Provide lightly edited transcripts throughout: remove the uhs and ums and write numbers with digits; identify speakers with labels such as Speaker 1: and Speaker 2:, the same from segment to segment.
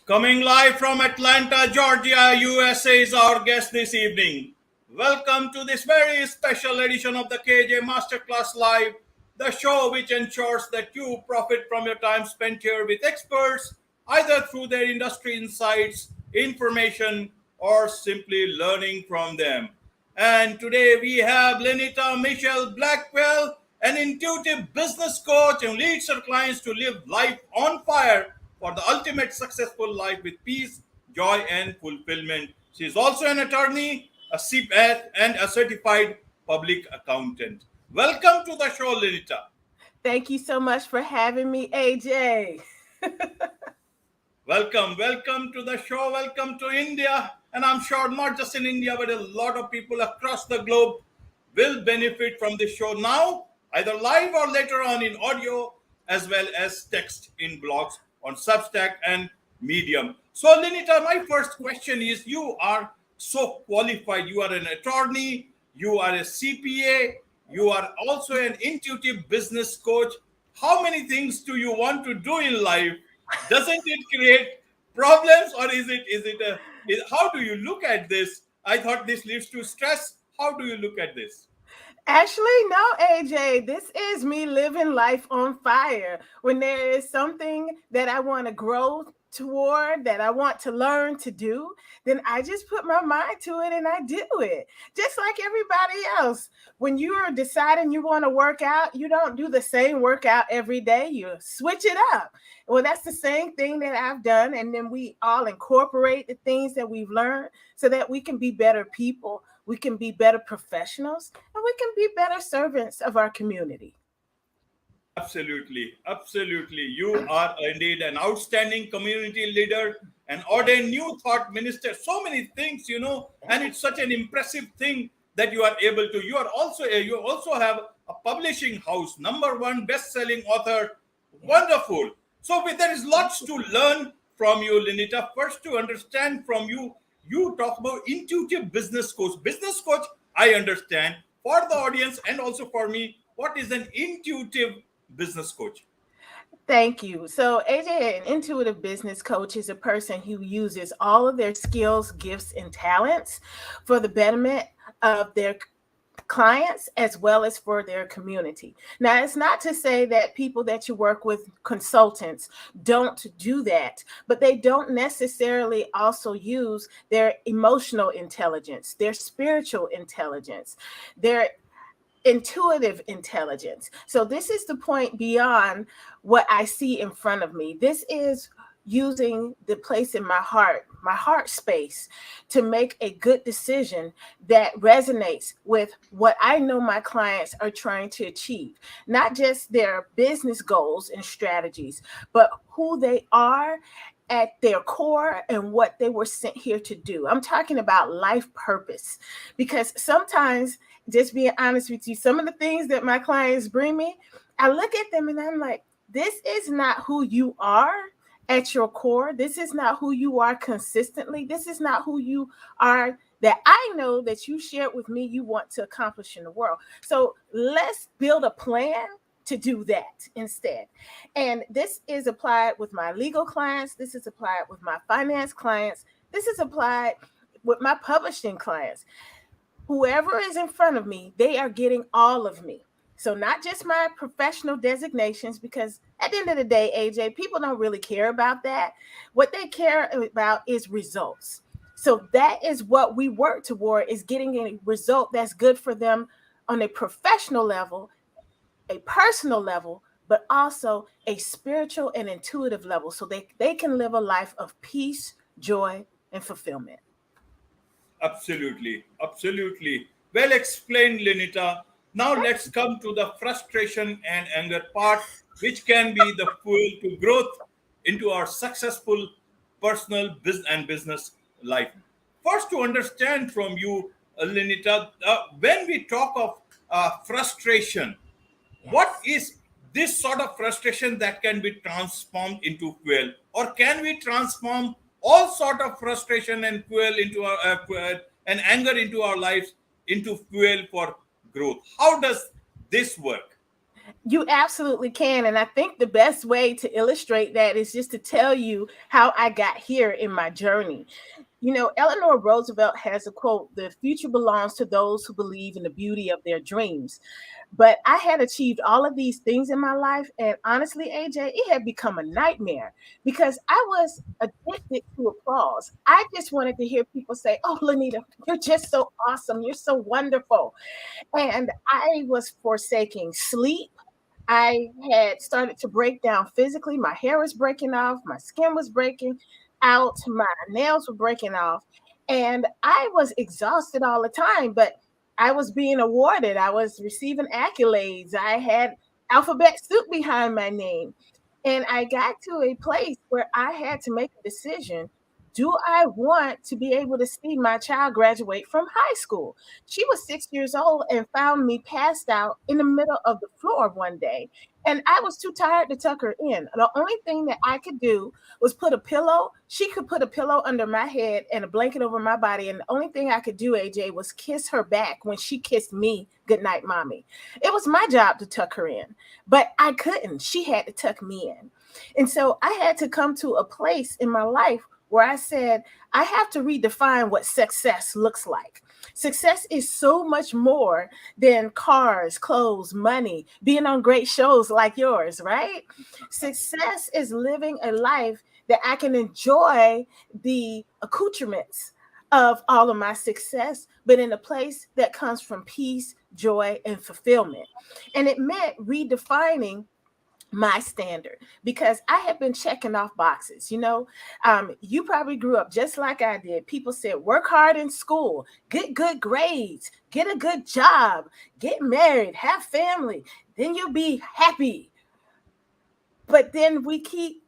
Speaker 1: Coming live from Atlanta, Georgia, USA is our guest this evening. Welcome to this very special edition of the KAJ Masterclass Live, the show which ensures that you profit from your time spent here with experts, either through their industry insights, information, or simply learning from them. And today we have Lynita Mitchell-Blackwell, an intuitive business coach and leads her clients to live life on fire for the ultimate successful life with peace, joy, and fulfillment. She is also an attorney, a CPA, and a certified public accountant. Welcome to the show, Lynita.
Speaker 2: Thank you so much for having me, AJ.
Speaker 1: Welcome to the show. Welcome to India. And I'm sure not just in India, but a lot of people across the globe will benefit from this show now, either live or later on in audio, as well as text in blogs on Substack and Medium. So, Lynita, my first question is, you are so qualified. You are an attorney, you are a CPA, you are also an intuitive business coach. How many things do you want to do in life? Doesn't it create problems, or how do you look at this? I thought this leads to stress. How do you look at this?
Speaker 2: Actually, no, AJ, this is me living life on fire. When there is something that I want to grow toward, that I want to learn to do, then I just put my mind to it and I do it. Just like everybody else. When you are deciding you want to work out, you don't do the same workout every day. You switch it up. Well, that's the same thing that I've done. And then we all incorporate the things that we've learned so that we can be better people. We can be better professionals, and we can be better servants of our community.
Speaker 1: Absolutely. You are indeed an outstanding community leader, an ordained new thought minister, so many things, and it's such an impressive thing that you are able to. You also have a publishing house, #1 best-selling author. Wonderful. So there is lots to learn from you, Lynita. First, to understand from you, you talk about intuitive business coach. Business coach, I understand. For the audience and also for me, what is an intuitive business coach?
Speaker 2: Thank you. So, AJ, an intuitive business coach is a person who uses all of their skills, gifts, and talents for the betterment of their clients as well as for their community. Now, it's not to say that people that you work with, consultants, don't do that, but they don't necessarily also use their emotional intelligence, their spiritual intelligence, their intuitive intelligence. So this is the point beyond what I see in front of me. This is using the place in my heart space, to make a good decision that resonates with what I know my clients are trying to achieve, not just their business goals and strategies, but who they are at their core and what they were sent here to do. I'm talking about life purpose, because sometimes, just being honest with you, some of the things that my clients bring me, I look at them and I'm like, this is not who you are at your core. This is not who you are consistently. This is not who you are that I know that you shared with me you want to accomplish in the world. So let's build a plan to do that instead. And this is applied with my legal clients. This is applied with my finance clients. This is applied with my publishing clients. Whoever is in front of me, they are getting all of me. So not just my professional designations, because at the end of the day, AJ, people don't really care about that. What they care about is results. So that is what we work toward, is getting a result that's good for them on a professional level, a personal level, but also a spiritual and intuitive level, so they can live a life of peace, joy, and fulfillment.
Speaker 1: Absolutely. Well explained, Lynita. Now let's come to the frustration and anger part, which can be the fuel to growth into our successful personal business life. First, to understand from you, Lynita, when we talk of frustration, what is this sort of frustration that can be transformed into fuel? Or can we transform all sort of frustration and fuel into our and anger into our lives into fuel for growth? How does this work?
Speaker 2: You absolutely can. And I think the best way to illustrate that is just to tell you how I got here in my journey. You know, Eleanor Roosevelt has a quote: the future belongs to those who believe in the beauty of their dreams. But I had achieved all of these things in my life. And honestly, AJ, it had become a nightmare because I was addicted to applause. I just wanted to hear people say, "Oh, Lynita, you're just so awesome. You're so wonderful." And I was forsaking sleep. I had started to break down physically. My hair was breaking off, my skin was breaking out, my nails were breaking off, and I was exhausted all the time. But I was being awarded, I was receiving accolades, I had alphabet soup behind my name. And I got to a place where I had to make a decision. Do I want to be able to see my child graduate from high school? She was 6 years old and found me passed out in the middle of the floor one day. And I was too tired to tuck her in. The only thing that I could do was put a pillow. She could put a pillow under my head and a blanket over my body. And the only thing I could do, AJ, was kiss her back when she kissed me, goodnight, mommy. It was my job to tuck her in, but I couldn't. She had to tuck me in. And so I had to come to a place in my life where I said, I have to redefine what success looks like. Success is so much more than cars, clothes, money, being on great shows like yours, right? Success is living a life that I can enjoy the accoutrements of all of my success, but in a place that comes from peace, joy, and fulfillment. And it meant redefining my standard because I had been checking off boxes. You probably grew up just like I did. People said, work hard in school, get good grades, get a good job, get married, have family, then you'll be happy. But then we keep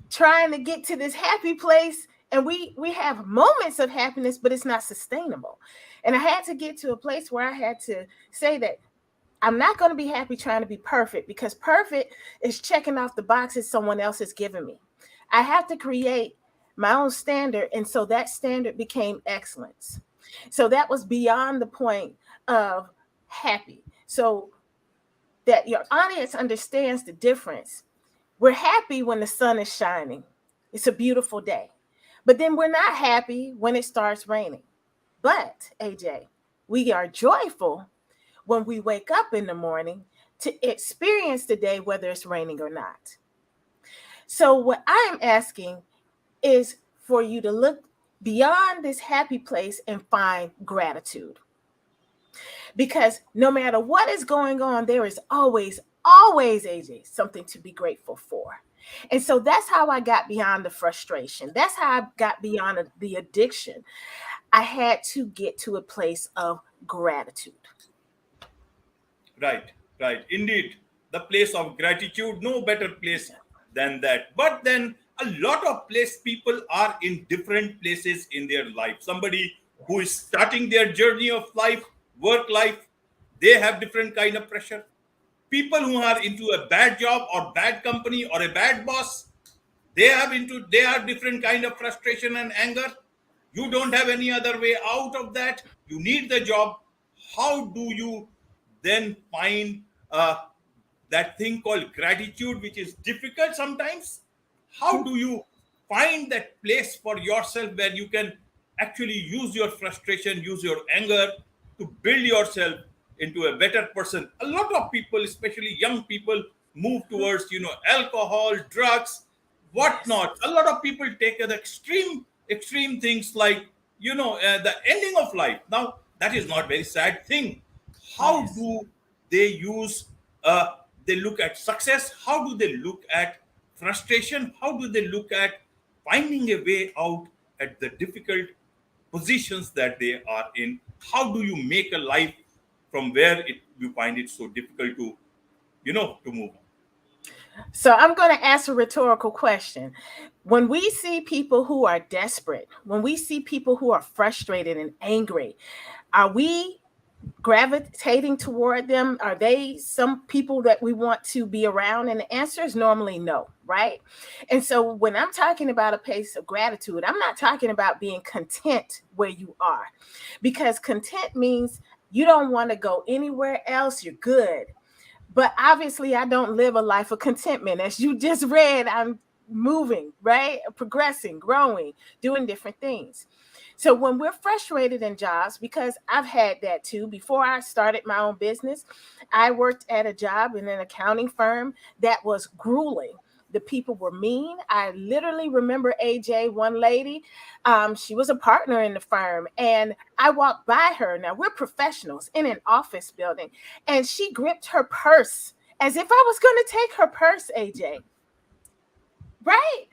Speaker 2: trying to get to this happy place, and we have moments of happiness, but it's not sustainable. And I had to get to a place where I had to say that I'm not going to be happy trying to be perfect, because perfect is checking off the boxes someone else has given me. I have to create my own standard. And so that standard became excellence. So that was beyond the point of happy. So that your audience understands the difference. We're happy when the sun is shining. It's a beautiful day. But then we're not happy when it starts raining. But AJ, we are joyful when we wake up in the morning to experience the day, whether it's raining or not. So what I'm asking is for you to look beyond this happy place and find gratitude. Because no matter what is going on, there is always, AJ, something to be grateful for. And so that's how I got beyond the frustration. That's how I got beyond the addiction. I had to get to a place of gratitude.
Speaker 1: Right, right. Indeed, the place of gratitude, no better place than that. But then a lot of people are in different places in their life. Somebody who is starting their journey of life, work life, they have different kind of pressure. People who are into a bad job or bad company or a bad boss, they have different kind of frustration and anger. You don't have any other way out of that. You need the job. How do you then find that thing called gratitude, which is difficult sometimes? How do you find that place for yourself where you can actually use your frustration, use your anger to build yourself into a better person? A lot of people, especially young people, move towards alcohol, drugs, whatnot. A lot of people take the extreme things like the ending of life. Now that is not very sad thing. How
Speaker 2: Yes.
Speaker 1: do they use they look at success? How do they look at frustration? How do they look at finding a way out at the difficult positions that they are in? How do you make a life from where you find it so difficult to move on?
Speaker 2: So I'm going to ask a rhetorical question. When we see people who are desperate, when we see people who are frustrated and angry, are we gravitating toward them? Are they some people that we want to be around? And the answer is normally no, right? And so when I'm talking about a place of gratitude, I'm not talking about being content where you are, because content means you don't want to go anywhere else. You're good. But obviously, I don't live a life of contentment. As you just read, I'm moving, right? Progressing, growing, doing different things. So when we're frustrated in jobs, because I've had that too, before I started my own business, I worked at a job in an accounting firm that was grueling. The people were mean. I literally remember AJ, one lady, she was a partner in the firm, and I walked by her. Now we're professionals in an office building, and she gripped her purse as if I was going to take her purse, AJ. Right?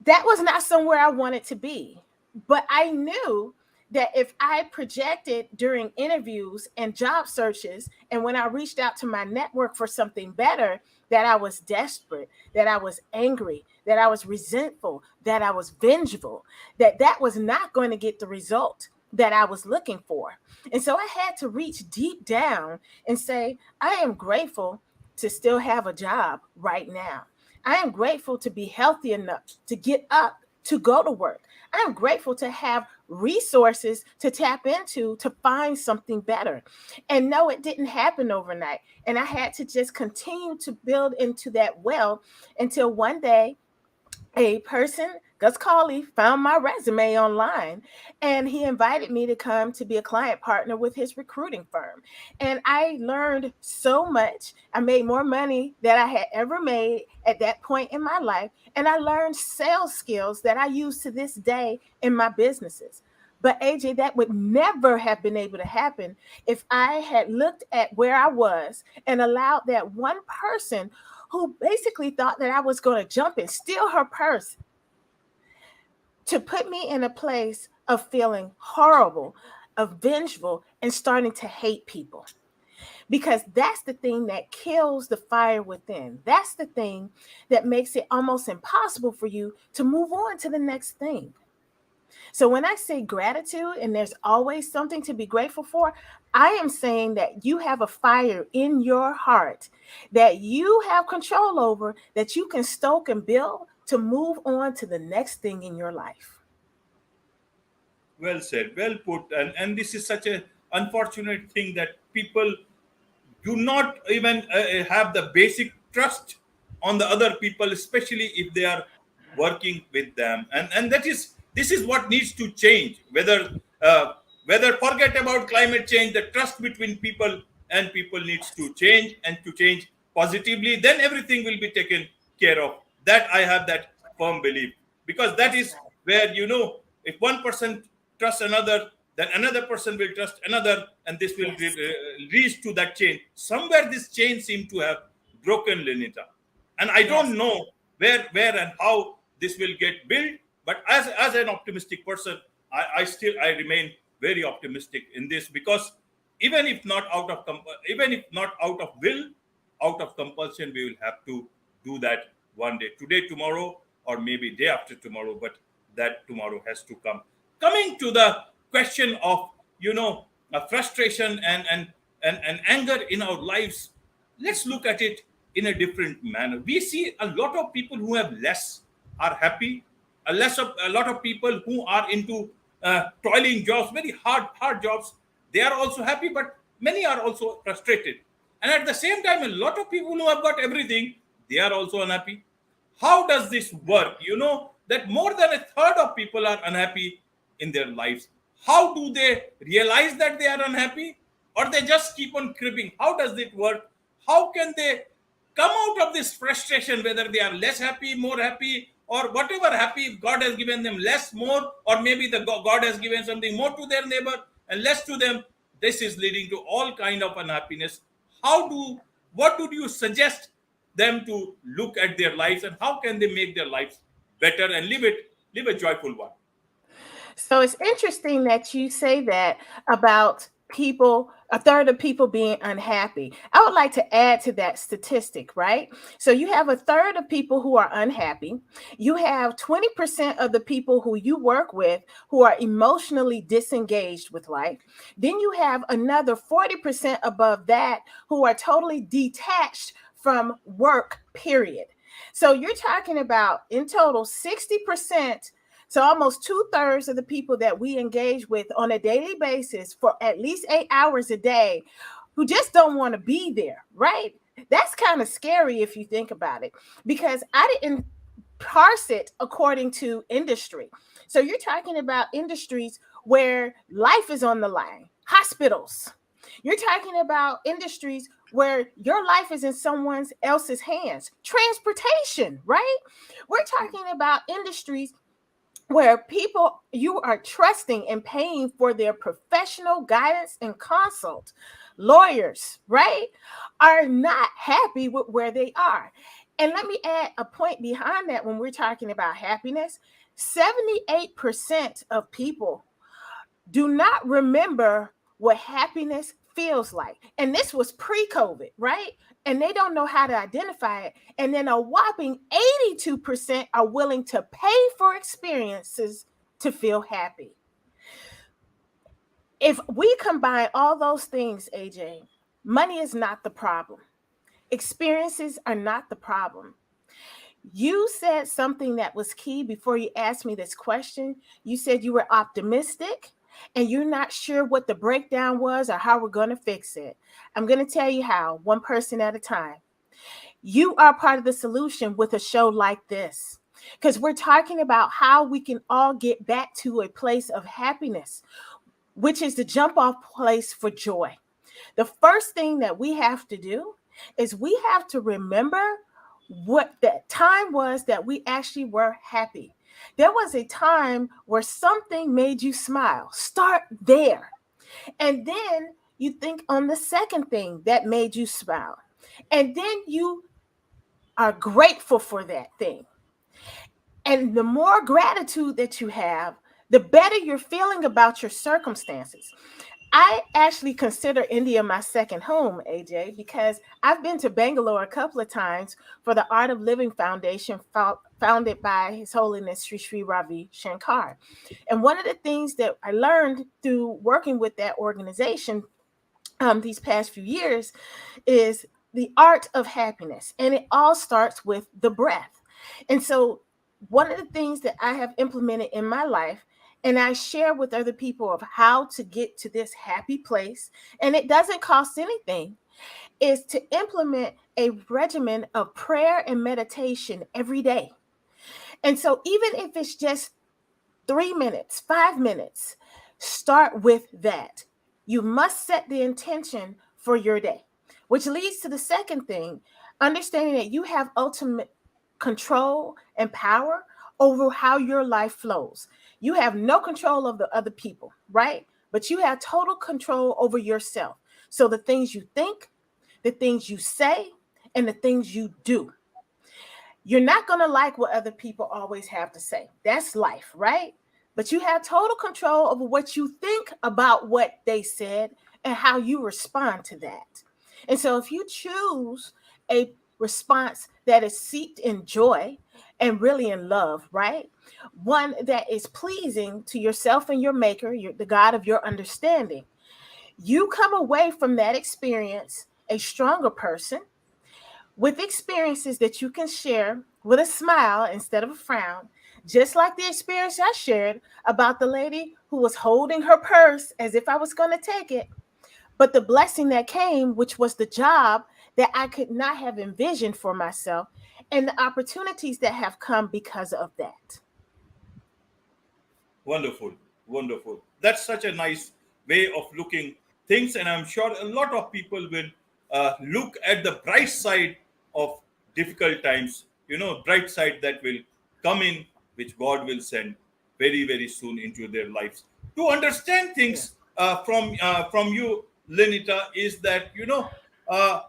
Speaker 2: That was not somewhere I wanted to be. But I knew that if I projected during interviews and job searches, and when I reached out to my network for something better, that I was desperate, that I was angry, that I was resentful, that I was vengeful, that that was not going to get the result that I was looking for. And so I had to reach deep down and say, I am grateful to still have a job right now. I am grateful to be healthy enough to get up to go to work. I am grateful to have resources to tap into to find something better. And no, it didn't happen overnight. And I had to just continue to build into that well until one day a person, Gus Cawley, found my resume online, and he invited me to come to be a client partner with his recruiting firm. And I learned so much. I made more money than I had ever made at that point in my life. And I learned sales skills that I use to this day in my businesses. But AJ, that would never have been able to happen if I had looked at where I was and allowed that one person who basically thought that I was going to jump and steal her purse to put me in a place of feeling horrible, of vengeful, and starting to hate people. Because that's the thing that kills the fire within. That's the thing that makes it almost impossible for you to move on to the next thing. So when I say gratitude and there's always something to be grateful for, I am saying that you have a fire in your heart that you have control over, that you can stoke and build to move on to the next thing in your life.
Speaker 1: Well said, well put. And this is such an unfortunate thing that people do not even have the basic trust on the other people, especially if they are working with them. And that is, this is what needs to change. Whether forget about climate change, the trust between people and people needs to change, and to change positively, then everything will be taken care of. That I have that firm belief, because that is where, if one person trusts another, then another person will trust another, and this will
Speaker 2: Yes.
Speaker 1: reach to that chain. Somewhere this chain seems to have broken, Lynita, and I
Speaker 2: Yes.
Speaker 1: don't know where and how this will get built. But as an optimistic person, I remain very optimistic in this, because even if not out of will, out of compulsion, we will have to do that one day, today, tomorrow, or maybe day after tomorrow. But that tomorrow has to come. Coming to the question of, frustration and anger in our lives, let's look at it in a different manner. We see a lot of people who have less are happy, a lot of people who are into toiling jobs, very hard jobs. They are also happy, but many are also frustrated. And at the same time, a lot of people who have got everything, they are also unhappy. How does this work? You know that more than a third of people are unhappy in their lives. How do they realize that they are unhappy, or they just keep on creeping? How does it work? How can they come out of this frustration, whether they are less happy, more happy, or whatever happy? If God has given them less, more, or maybe the God has given something more to their neighbor and less to them, this is leading to all kind of unhappiness. What do you suggest them to look at their lives, and how can they make their lives better and live a joyful one?
Speaker 2: So it's interesting that you say that about people, a third of people being unhappy. I would like to add to that statistic, right? So you have a third of people who are unhappy. You have 20% of the people who you work with who are emotionally disengaged with life. Then you have another 40% above that who are totally detached from work, period. So you're talking about in total 60%. So almost 2/3 of the people that we engage with on a daily basis for at least 8 hours a day who just don't want to be there, right? That's kind of scary if you think about it, because I didn't parse it according to industry. So you're talking about industries where life is on the line, hospitals. You're talking about industries where your life is in someone else's hands, transportation, right? We're talking about industries where people you are trusting and paying for their professional guidance and consult. Lawyers, right, are not happy with where they are. And let me add a point behind that. When we're talking about happiness, 78% of people do not remember what happiness feels like. And this was pre-COVID, right? And they don't know how to identify it. And then a whopping 82% are willing to pay for experiences to feel happy. If we combine all those things, AJ, money is not the problem. Experiences are not the problem. You said something that was key before you asked me this question. You said you were optimistic and you're not sure what the breakdown was or how we're going to fix it. I'm going to tell you how, one person at a time. You are part of the solution with a show like this, because we're talking about how we can all get back to a place of happiness, which is the jump off place for joy. The first thing that we have to do is we have to remember what that time was that we actually were happy. There was a time where something made you smile. Start there. And then you think on the second thing that made you smile. And then you are grateful for that thing. And the more gratitude that you have, the better you're feeling about your circumstances. I actually consider India my second home, AJ, because I've been to Bangalore a couple of times for the Art of Living Foundation, founded by His Holiness Sri Sri Ravi Shankar. And one of the things that I learned through working with that organization these past few years is the art of happiness. And it all starts with the breath. And so one of the things that I have implemented in my life, and I share with other people of how to get to this happy place, and it doesn't cost anything, is to implement a regimen of prayer and meditation every day. And so even if it's just 3 minutes, 5 minutes, start with that. You must set the intention for your day, which leads to the second thing, understanding that you have ultimate control and power over how your life flows. You have no control of the other people, right? But you have total control over yourself. So the things you think, the things you say, and the things you do. You're not going to like what other people always have to say. That's life, right? But you have total control over what you think about what they said and how you respond to that. And so if you choose a response that is seeped in joy and really in love, right? One that is pleasing to yourself and your maker, the God of your understanding, you come away from that experience a stronger person with experiences that you can share with a smile instead of a frown, just like the experience I shared about the lady who was holding her purse as if I was going to take it. But the blessing that came, which was the job that I could not have envisioned for myself, and the opportunities that have come because of that.
Speaker 1: Wonderful, wonderful. That's such a nice way of looking things, and I'm sure a lot of people will look at the bright side of difficult times. You know, bright side that will come in, which God will send very, very soon into their lives. To understand
Speaker 2: Yeah.
Speaker 1: things from you, Lenita, is that uh,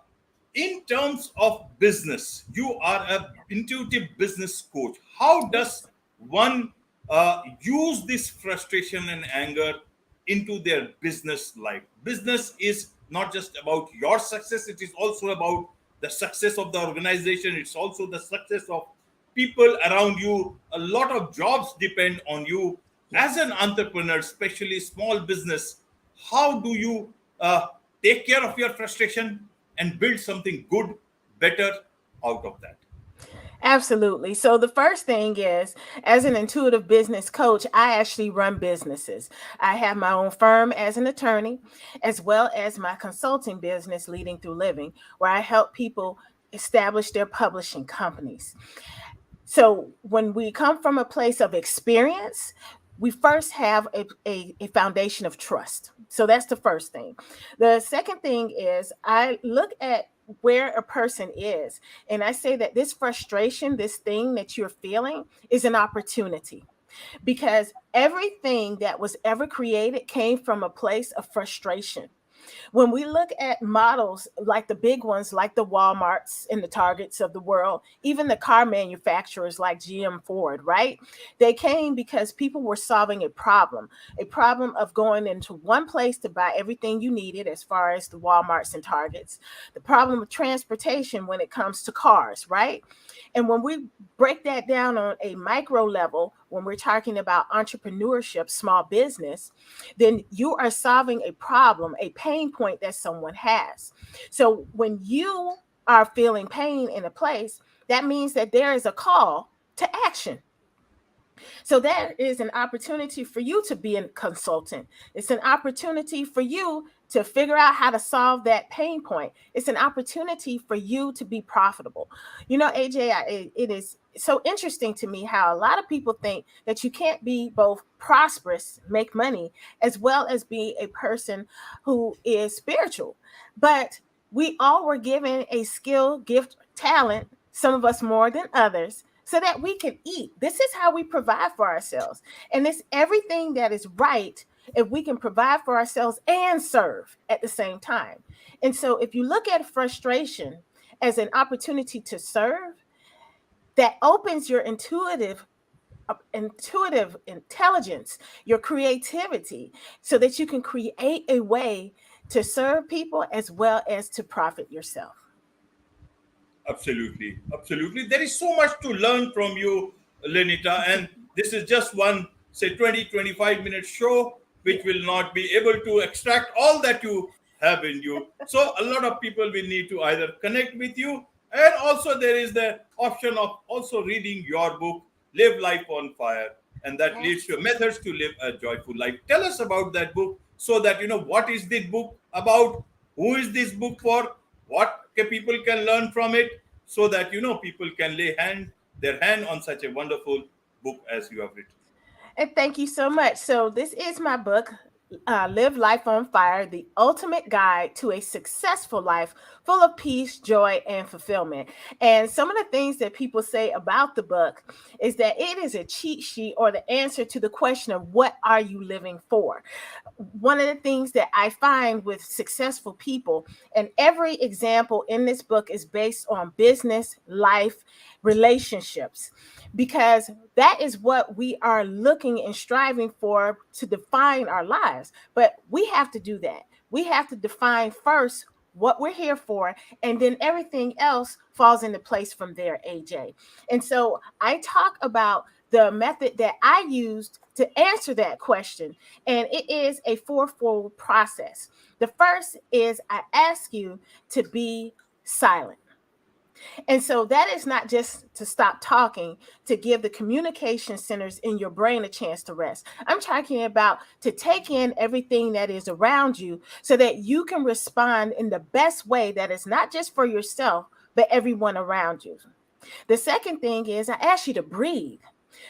Speaker 1: in terms of business, you are a intuitive business coach. How does
Speaker 2: Yes.
Speaker 1: one use this frustration and anger into their business life? Business is not just about your success, it is also about the success of the organization, it's also the success of people around you. A lot of jobs depend on you as an
Speaker 2: Yes.
Speaker 1: entrepreneur, especially small business. How do you take care of your frustration and build something good, better out of that?
Speaker 2: Absolutely. So the first thing is, as an intuitive business coach, I actually run businesses. I have my own firm as an attorney, as well as my consulting business, Leading Through Living, where I help people establish their publishing companies. So when we come from a place of experience, we first have a foundation of trust. So that's the first thing. The second thing is I look at where a person is, and I say that this frustration, this thing that you're feeling, is an opportunity, because everything that was ever created came from a place of frustration. When we look at models like the big ones, like the Walmarts and the Targets of the world, even the car manufacturers like GM, Ford, right? They came because people were solving a problem of going into one place to buy everything you needed, as far as the Walmarts and Targets, the problem of transportation when it comes to cars, right? And when we break that down on a micro level, when we're talking about entrepreneurship, small business, then you are solving a problem, a pain point that someone has. So when you are feeling pain in a place, that means that there is a call to action. So that is an opportunity for you to be a consultant. It's an opportunity for you to figure out how to solve that pain point. It's an opportunity for you to be profitable. You know, AJ, it is so interesting to me how a lot of people think that you can't be both prosperous, make money, as well as be a person who is spiritual. But we all were given a skill, gift, talent, some of us more than others, so that we can eat. This is how we provide for ourselves. And it's everything that is right if we can provide for ourselves and serve at the same time. And so if you look at frustration as an opportunity to serve, that opens your intuitive intelligence, your creativity, so that you can create a way to serve people as well as to profit yourself.
Speaker 1: Absolutely, absolutely. There is so much to learn from you, Lenita, and this is just one, say, 20-25 minute show, which
Speaker 2: Yeah.
Speaker 1: will not be able to extract all that you have in you. So, a lot of people will need to either connect with you, and also there is the option of also reading your book, Live Life on Fire, and that leads
Speaker 2: Yes.
Speaker 1: to methods to live a joyful life. Tell us about that book so that you know what is this book about, who is this book for, what people can learn from it, so that you know people can lay their hand on such a wonderful book as you have written.
Speaker 2: And thank you so much. So, this is my book, Live Life on Fire, the ultimate guide to a successful life full of peace, joy, and fulfillment. And some of the things that people say about the book is that it is a cheat sheet, or the answer to the question of what are you living for. One of the things that I find with successful people, and every example in this book is based on business, life, relationships, because that is what we are looking and striving for to define our lives. But we have to do that. We have to define first what we're here for, and then everything else falls into place from there, AJ. And so I talk about the method that I used to answer that question, and it is a fourfold process. The first is I ask you to be silent. And so that is not just to stop talking, to give the communication centers in your brain a chance to rest. I'm talking about to take in everything that is around you so that you can respond in the best way that is not just for yourself, but everyone around you. The second thing is I ask you to breathe,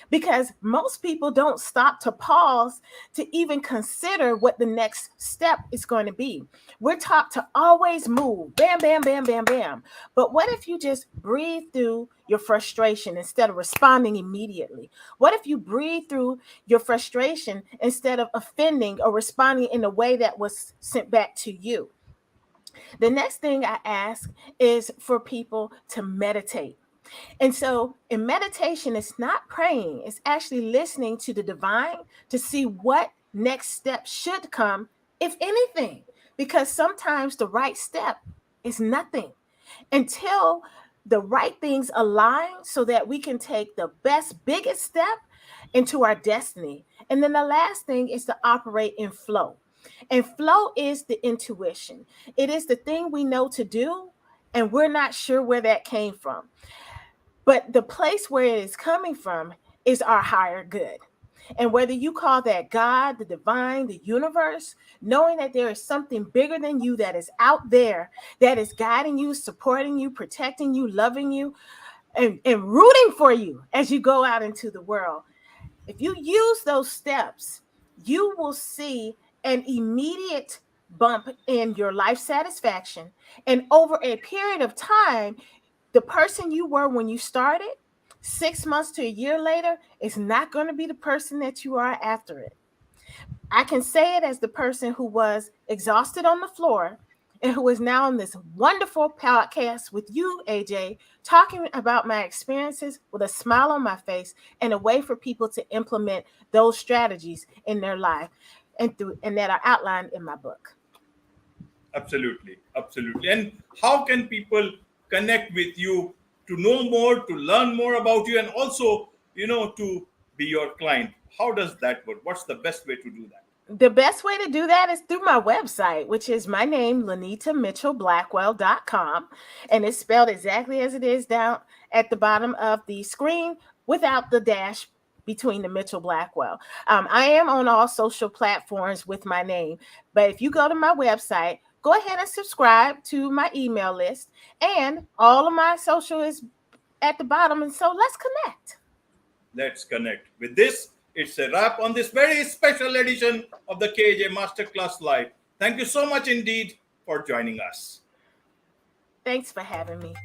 Speaker 2: because most people don't stop to pause to even consider what the next step is going to be. We're taught to always move, bam, bam, bam, bam, bam. But what if you just breathe through your frustration instead of responding immediately? What if you breathe through your frustration instead of offending or responding in a way that was sent back to you? The next thing I ask is for people to meditate. And so, in meditation, it's not praying, it's actually listening to the divine to see what next step should come, if anything, because sometimes the right step is nothing until the right things align so that we can take the best, biggest step into our destiny. And then the last thing is to operate in flow. And flow is the intuition, it is the thing we know to do, and we're not sure where that came from. But the place where it is coming from is our higher good. And whether you call that God, the divine, the universe, knowing that there is something bigger than you that is out there, that is guiding you, supporting you, protecting you, loving you, and rooting for you as you go out into the world. If you use those steps, you will see an immediate bump in your life satisfaction. And over a period of time, the person you were when you started, 6 months to a year later, is not going to be the person that you are after it. I can say it as the person who was exhausted on the floor and who is now on this wonderful podcast with you, AJ, talking about my experiences with a smile on my face and a way for people to implement those strategies in their life and that are outlined in my book.
Speaker 1: Absolutely. Absolutely. And how can people connect with you to know more, to learn more about you, and also, to be your client? How does that work? What's the best way to do that?
Speaker 2: The best way to do that is through my website, which is my name, LynitaMitchell-Blackwell.com. And it's spelled exactly as it is down at the bottom of the screen without the dash between the Mitchell-Blackwell. I am on all social platforms with my name. But if you go to my website, go ahead and subscribe to my email list. And all of my social is at the bottom. And so let's connect.
Speaker 1: Let's connect. With this, it's a wrap on this very special edition of the KAJ Masterclass Live. Thank you so much indeed for joining us.
Speaker 2: Thanks for having me.